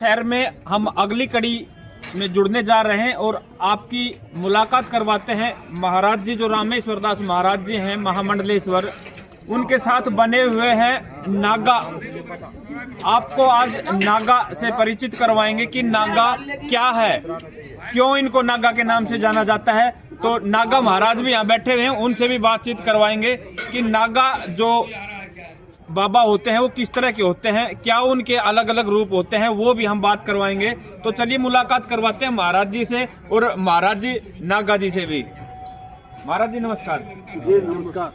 शहर में हम अगली कड़ी में जुड़ने जा रहे हैं और आपकी मुलाकात करवाते हैं महाराज जी जो रामेश्वर दास महाराज जी हैं महामंडलेश्वर, उनके साथ बने हुए हैं नागा। आपको आज नागा से परिचित करवाएंगे कि नागा क्या है, क्यों इनको नागा के नाम से जाना जाता है। तो नागा महाराज भी यहाँ बैठे हुए हैं, उनसे भी बातचीत करवाएंगे कि नागा जो बाबा होते हैं वो किस तरह के होते हैं, क्या उनके अलग अलग रूप होते हैं, वो भी हम बात करवाएंगे। तो चलिए मुलाकात करवाते हैं महाराज जी से और महाराज जी नागा जी से भी। महाराज जी नमस्कार। जी नमस्कार।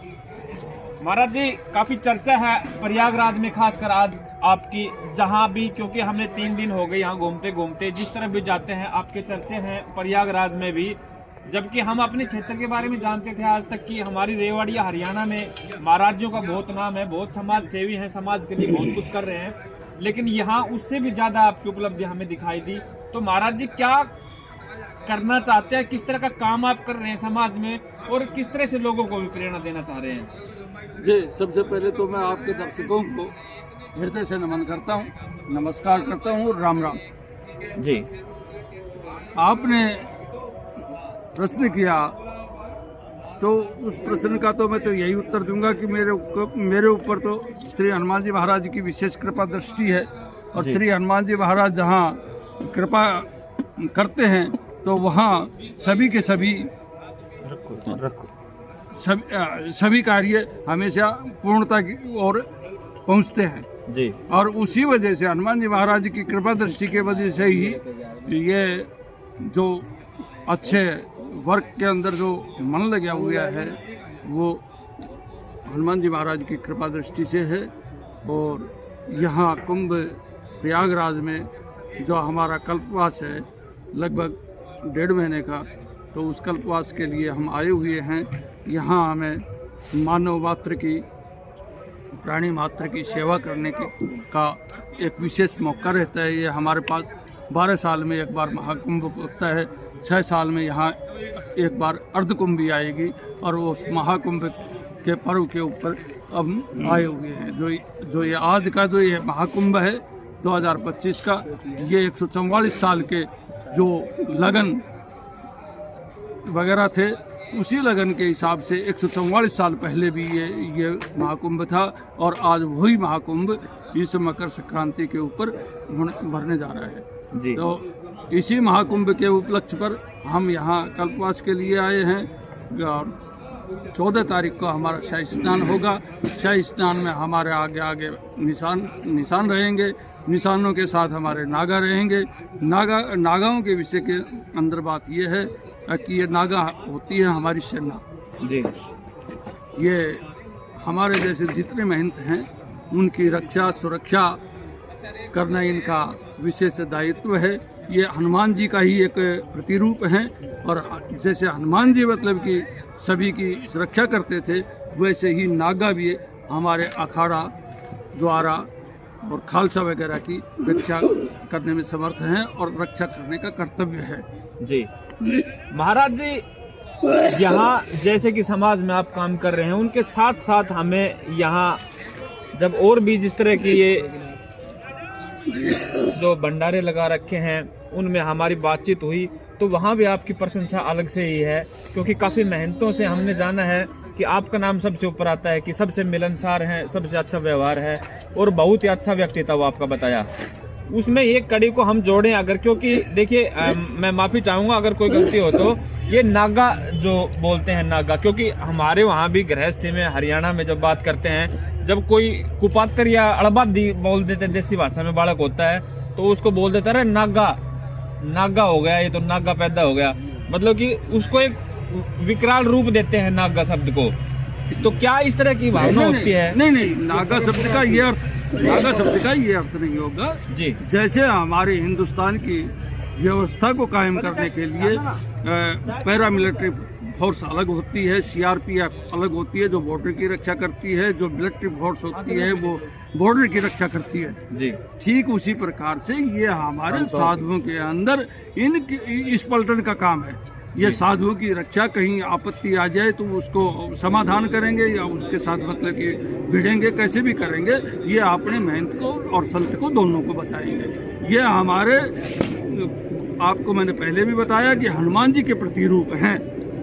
महाराज जी काफी चर्चा है प्रयागराज में, खासकर आज आपकी, जहां भी, क्योंकि हमने 3 दिन हो गए यहाँ घूमते घूमते, जिस तरफ भी जाते हैं आपके चर्चे हैं प्रयागराज में भी। जबकि हम अपने क्षेत्र के बारे में जानते थे आज तक कि हमारी रेवाड़िया हरियाणा में महाराजों का बहुत नाम है, बहुत समाज सेवी हैं, समाज के लिए बहुत कुछ कर रहे हैं, लेकिन यहाँ उससे भी ज्यादा आपकी उपलब्धि हमें दिखाई दी। तो महाराज जी क्या करना चाहते हैं, किस तरह का काम आप कर रहे हैं समाज में और किस तरह से लोगों को भी प्रेरणा देना चाह रहे हैं? जी सबसे पहले तो मैं आपके दर्शकों को हृदय से नमन करता हूँ, नमस्कार करता हूँ, राम राम जी। आपने प्रश्न किया तो उस प्रश्न का तो मैं तो यही उत्तर दूंगा कि मेरे ऊपर तो श्री हनुमान जी महाराज की विशेष कृपा दृष्टि है और श्री हनुमान जी महाराज जहाँ कृपा करते हैं तो वहाँ सभी के सभी सभी कार्य हमेशा पूर्णता की ओर पहुँचते हैं जी। और उसी वजह से हनुमान जी महाराज की कृपा दृष्टि के वजह से ही ये जो अच्छे वर्क के अंदर जो मन लगा हुआ है वो हनुमान जी महाराज की कृपा दृष्टि से है। और यहाँ कुंभ प्रयागराज में जो हमारा कल्पवास है लगभग 1.5 महीने का, तो उस कल्पवास के लिए हम आए हुए हैं। यहाँ हमें मानव मात्र की, प्राणी मात्र की सेवा करने का एक विशेष मौका रहता है। ये हमारे पास 12 साल में एक बार महाकुंभ होता है, 6 साल में यहाँ एक बार अर्धकुंभ भी आएगी और उस महाकुंभ के पर्व के ऊपर अब आए हुए हैं। जो ये आज का जो ये महाकुंभ है 2025 का, ये 144 साल के जो लगन वगैरह थे उसी लगन के हिसाब से 144 साल पहले भी ये महाकुंभ था और आज वही महाकुंभ इस मकर संक्रांति के ऊपर भरने जा रहा है जी। तो इसी महाकुंभ के उपलक्ष्य पर हम यहाँ कल्पवास के लिए आए हैं और 14 तारीख को हमारा शाही स्नान होगा। शाही स्नान में हमारे आगे आगे निशान रहेंगे, निशानों के साथ हमारे नागा रहेंगे। नागाओं के विषय के अंदर बात यह है कि ये नागा होती है हमारी सेना जी। ये हमारे जैसे जितने महंत हैं उनकी रक्षा सुरक्षा करना इनका विशेष दायित्व है। ये हनुमान जी का ही एक प्रतिरूप हैं और जैसे हनुमान जी मतलब कि सभी की रक्षा करते थे, वैसे ही नागा भी हमारे अखाड़ा द्वारा और खालसा वगैरह की रक्षा करने में समर्थ हैं और रक्षा करने का कर्तव्य है जी। महाराज जी यहाँ जैसे कि समाज में आप काम कर रहे हैं, उनके साथ साथ हमें यहाँ जब और भी जिस तरह की ये जो भंडारे लगा रखे हैं उनमें हमारी बातचीत हुई तो वहाँ भी आपकी प्रशंसा अलग से ही है, क्योंकि काफ़ी मेहनतों से हमने जाना है कि आपका नाम सबसे ऊपर आता है, कि सबसे मिलनसार हैं, सबसे अच्छा व्यवहार है और बहुत ही अच्छा व्यक्तित्व आपका बताया। उसमें एक कड़ी को हम जोड़ें अगर, क्योंकि देखिए मैं माफ़ी चाहूँगा अगर कोई गलती हो तो, ये नागा जो बोलते हैं नागा, क्योंकि हमारे वहाँ भी गृहस्थी में हरियाणा में जब बात करते हैं, जब कोई कुपात्र या अड़बादी बोल देते देसी भाषा में बालक होता है तो उसको बोल देता है नागा, नागा हो गया, ये तो नागा पैदा हो गया, मतलब कि उसको एक विकराल रूप देते हैं नागा शब्द को। तो क्या इस तरह की भावना होती है? नहीं, नागा शब्द का ये अर्थ नहीं होगा जी। जैसे हमारे हिंदुस्तान की व्यवस्था को कायम करने के लिए पैरामिलिट्री फोर्स अलग होती है, सीआरपीएफ अलग होती है जो बॉर्डर की रक्षा करती है, जो मिलिट्री फोर्स होती है वो बॉर्डर की रक्षा करती है जी। ठीक उसी प्रकार से ये हमारे साधुओं के अंदर इस पलटन का काम है। ये साधुओं की रक्षा, कहीं आपत्ति आ जाए तो उसको समाधान करेंगे या उसके साथ मतलब कि भिड़ेंगे, कैसे भी करेंगे, ये अपने महंत को और संत को दोनों को बचाएंगे। ये हमारे, आपको मैंने पहले भी बताया कि हनुमान जी के प्रतिरूप हैं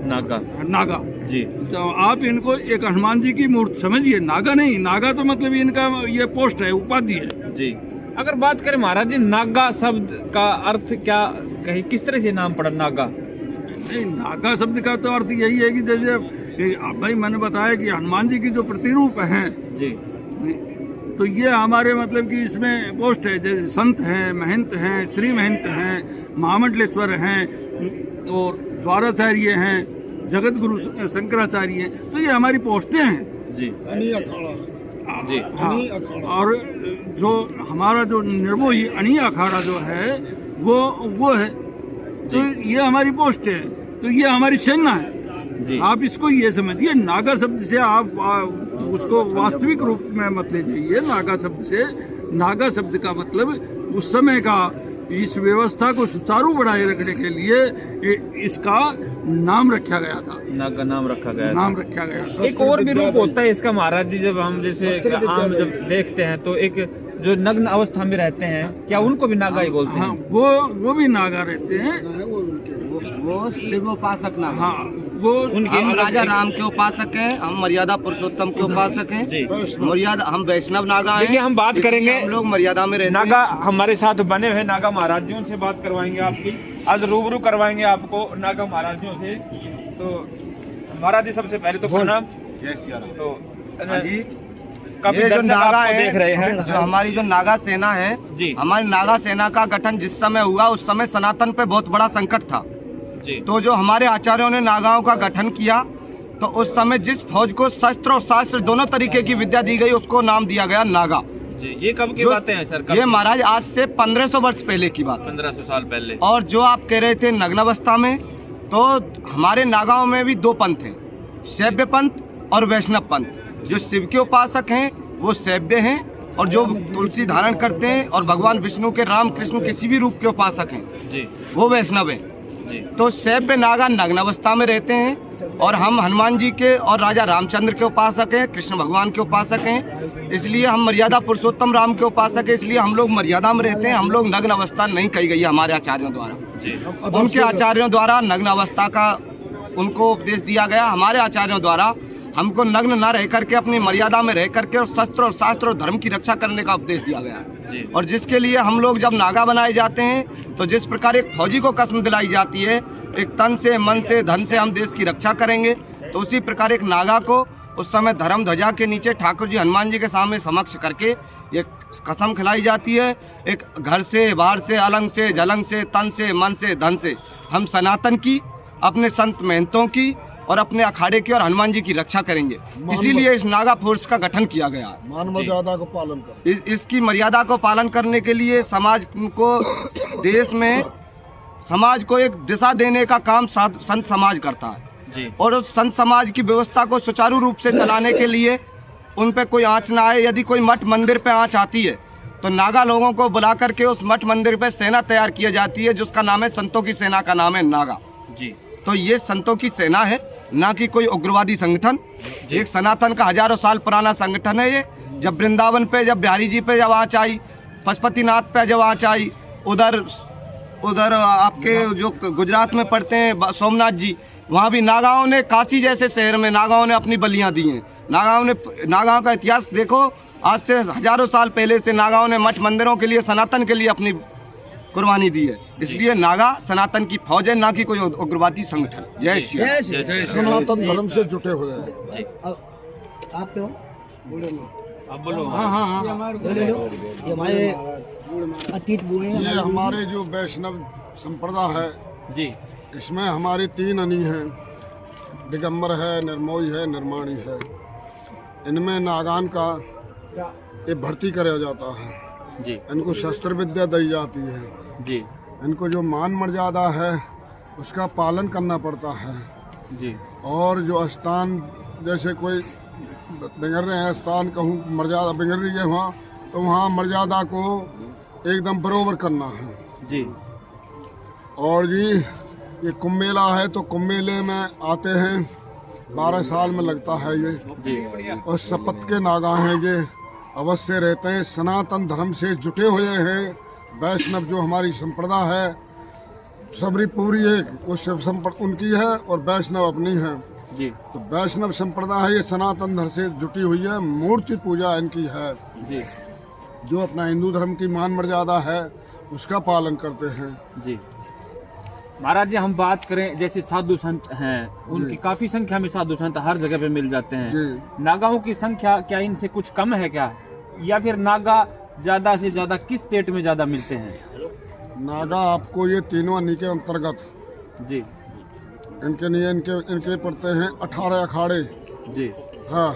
नागा जी। तो आप इनको एक हनुमान जी की मूर्ति समझिए, नागा नहीं, नागा तो मतलब इनका ये पोस्ट है, उपाधि है जी। अगर बात करें महाराज जी, नागा शब्द का अर्थ क्या, कहीं किस तरह से नाम पड़ा नागा? नहीं, नागा शब्द का तो अर्थ यही है कि जैसे भाई मैंने बताया कि हनुमान जी की जो प्रतिरूप हैं जी, तो ये हमारे मतलब कि इसमें पोस्ट है, जैसे संत हैं, महंत हैं, श्री महंत हैं, महामंडलेश्वर हैं और द्वाराचार्य हैं, जगत गुरु शंकराचार्य हैं, तो ये हमारी पोस्टें हैं जी जी। हाँ। और जो हमारा जो निर्मोही अणी अखाड़ा जो है वो है, तो ये हमारी पोस्ट है, तो ये हमारी सेना है जी। आप इसको ये समझिए, नागा शब्द से आप उसको वास्तविक रूप में मत ले जाइए। नागा शब्द से, नागा शब्द का मतलब उस समय का, इस व्यवस्था को सुचारू बनाए रखने के लिए इसका नाम रखा गया था, नागा नाम रखा गया, नाम रखा गया। एक और भी रूप होता है इसका महाराज जी, जब हम जैसे आम जब देखते हैं तो एक जो नग्न अवस्था में रहते हैं, क्या उनको भी नागा ही बोलते हैं? हाँ, वो भी नागा रहते हैं, वो शिव उपासक नाम। हाँ वो हम राजा राम के उपासक हैं, हम मर्यादा पुरुषोत्तम के उपासक हैं जी। मर्यादा, हम वैष्णव नागा हैं। देखिए हम बात करेंगे, हम लोग मर्यादा में रहते हैं। नागा हमारे साथ बने हुए नागा महाराज जी, उनसे बात करवाएंगे आपकी, आज रूबरू करवाएंगे आपको नागा महाराज जी से। तो महाराज जी सबसे पहले तो प्रणाम। जय श्री राम। तो काफी ये जो दर्शक नागा आपको है, देख रहे हैं, जो हमारी जो नागा सेना है जी, हमारी नागा सेना का गठन जिस समय हुआ उस समय सनातन पे बहुत बड़ा संकट था जी। तो जो हमारे आचार्यों ने नागाओं का गठन किया, तो उस समय जिस फौज को शस्त्र और शास्त्र दोनों तरीके की विद्या दी गई उसको नाम दिया गया नागा जी। ये कब की बातें हैं सर? ये महाराज आज से 1500 वर्ष पहले की बात, 1500 साल पहले। और जो आप कह रहे थे नग्न अवस्था में, तो हमारे नागाओं में भी दो पंथ हैं, शैव्य पंथ और वैष्णव पंथ। जो शिव के उपासक हैं वो शैव्य हैं, और जो तुलसी धारण करते हैं और भगवान विष्णु के, राम कृष्ण किसी भी रूप के उपासक हैं जी, वो वैष्णव हैं जी। तो शैव्य नागा नग्न अवस्था में रहते हैं, और हम हनुमान जी के और राजा रामचंद्र के उपासक हैं, कृष्ण भगवान के उपासक हैं, इसलिए हम मर्यादा पुरुषोत्तम राम के उपासक हैं, इसलिए हम लोग मर्यादा में रहते हैं। हम लोग नग्न अवस्था नहीं कही गई है हमारे आचार्यों द्वारा जी। उनके आचार्यों द्वारा नग्न अवस्था का उनको उपदेश दिया गया। हमारे आचार्यों द्वारा हमको नग्न न रह करके अपनी मर्यादा में रह करके और शस्त्र और शास्त्र और धर्म की रक्षा करने का उपदेश दिया गया है। और जिसके लिए हम लोग जब नागा बनाए जाते हैं, तो जिस प्रकार एक फौजी को कसम दिलाई जाती है, एक तन से, मन से, धन से हम देश की रक्षा करेंगे, तो उसी प्रकार एक नागा को उस समय धर्म ध्वजा के नीचे ठाकुर जी हनुमान जी के सामने समक्ष करके ये कसम खिलाई जाती है, एक घर से, बाहर से, अलंग से, जलंग से, तन से, मन से, धन से हम सनातन की, अपने संत महंतों की और अपने अखाड़े की और हनुमान जी की रक्षा करेंगे। इसीलिए इस नागा फोर्स का गठन किया गया है। मान मर्यादा को पालन कर, इसकी मर्यादा को पालन करने के लिए समाज को, देश में समाज को एक दिशा देने का काम संत समाज करता है जी। और उस संत समाज की व्यवस्था को सुचारू रूप से चलाने के लिए उन पे कोई आँच ना आए। यदि कोई मठ मंदिर पे आँच आती है तो नागा लोगों को बुला करके उस मठ मंदिर पे सेना तैयार की जाती है, जिसका नाम है संतों की सेना, का नाम है नागा जी। तो ये संतों की सेना है, ना कि कोई उग्रवादी संगठन। एक सनातन का हजारों साल पुराना संगठन है ये। जब वृंदावन पे, जब बिहारी जी पे जब आँच आई, पशुपतिनाथ पे जब आँच आई, उधर आपके जो गुजरात में पड़ते हैं सोमनाथ जी, वहाँ भी नागाओं ने, काशी जैसे शहर में नागाओं ने अपनी बलियाँ दी हैं। नागाओं का इतिहास देखो, आज से हजारों साल पहले से नागाओं ने मठ मंदिरों के लिए, सनातन के लिए अपनी कुर्बानी दी है। इसलिए नागा सनातन की फौज है, ना कि कोई उग्रवादी संगठन। जय श्री राम। सनातन धर्म से जुटे हुए हैं। जी। आप तो अब बोलो। ये हमारे अतीत बुए हैं। ये हमारे जो वैष्णव संप्रदाय है जी। इसमें हमारी 3 अनी हैं, दिगंबर है, निर्मोही है, निर्माणी है। इनमें नागान का ये भर्ती कराया जाता है जी। इनको शस्त्र विद्या दी जाती है जी। इनको जो मान मर्यादा है उसका पालन करना पड़ता है जी। और जो स्थान, जैसे कोई बिगड़ रहे हैं स्थान, कहूँ मर्यादा बिगड़ रही है वहाँ, तो वहाँ मर्यादा को एकदम बरोबर करना है। जी। और जी ये कुंभ मेला है तो कुंभ मेले में आते हैं, 12 साल में लगता है ये। जी और शपथ के नागा हैं ये, अवश्य रहते हैं, सनातन धर्म से जुटे हुए हैं। वैष्णव जो हमारी संप्रदाय है, सबरी पूरी एक वो शिव संप्रदाय उनकी है और वैष्णव अपनी है। जी तो वैष्णव संप्रदाय है ये, सनातन धर्म से जुटी हुई है। मूर्ति पूजा इनकी है, जी जो अपना हिंदू धर्म की मान मर्यादा है उसका पालन करते हैं। जी महाराज जी, हम बात करें जैसे साधु संत हैं, उनकी काफी संख्या में साधु संत हर जगह पे मिल जाते हैं। जी। नागाओं की संख्या क्या इनसे कुछ कम है क्या, या फिर नागा ज्यादा से ज्यादा किस स्टेट में ज्यादा मिलते हैं? नागा आपको ये तीनों अनी के अंतर्गत जी इनके लिए इनके पड़ते हैं 18 अखाड़े। जी हाँ,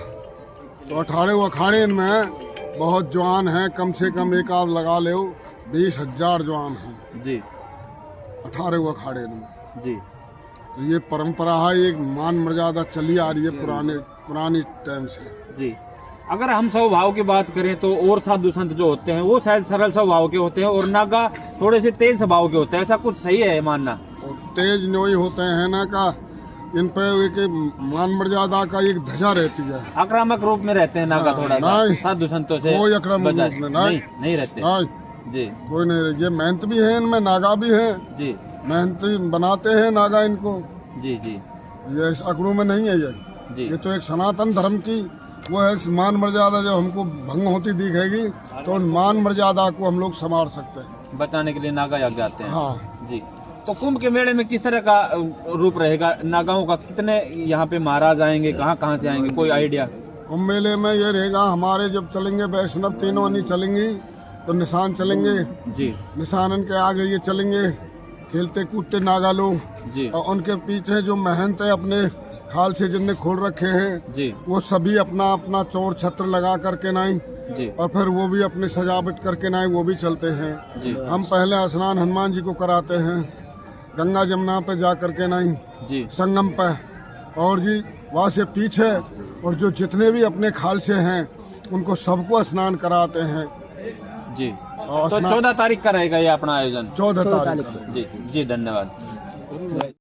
तो 18 अखाड़े इनमें बहुत जवान हैं, कम से कम एक आध लगा लो 20,000 जवान हैं जी 18 अखाड़े इनमें। जी तो ये परंपरा है, एक मान मर्यादा चली आ रही है पुरानी टाइम से। जी अगर हम स्वभाव की बात करें तो और साधु संत जो होते हैं वो शायद सरल स्वभाव के होते हैं और नागा थोड़े से तेज स्वभाव के होते हैं, ऐसा कुछ सही है मानना? और तेज नोई होते हैं ना का, इन पे एक मान मर्यादा का एक ध्वजा रहती है। आक्रामक रूप में रहते हैं नागा, थोड़ा सा नहीं। साधु संतों से कोई आक्रामक बजाय रूप में नहीं रहते। नहीं, जी कोई नहीं। ये मेहनत भी है इनमें, नागा भी है, जी मेहनती बनाते हैं नागा इनको। जी जी ये इस अकड़ों में नहीं है जी ये तो एक सनातन धर्म की वो है मान मर्यादा। जब हमको भंग होती दिखेगी तो उन मान मर्यादा को हम लोग संभाल सकते हैं, बचाने के लिए नागा याग जाते हैं। हाँ जी तो कुंभ के मेले में किस तरह का रूप रहेगा नागाओं का? कितने यहाँ पे महाराज आएंगे, कहाँ से आएंगे, कोई आइडिया? कुंभ मेले में ये रहेगा, हमारे जब चलेंगे वैष्णव तीनों अनी चलेंगी तो निशान चलेंगे, जी निशानन के आगे ये चलेंगे खेलते कूदते नागा लोग। जी और उनके पीछे जो महंत है अपने खाल से जिनने खोल रखे हैं, जी वो सभी अपना अपना चौर छत्र लगा करके नाई, जी और फिर वो भी अपनी सजावट करके नाई वो भी चलते हैं। जी हम पहले स्नान हनुमान जी को कराते हैं गंगा जमुना पे जा करके नहीं, जी संगम पे, और जी वहाँ से पीछे और जो जितने भी अपने खाल से हैं उनको सबको स्नान कराते हैं। जी और तो 14 तारीख का रहेगा ये अपना आयोजन। 14 तारीख जी जी धन्यवाद।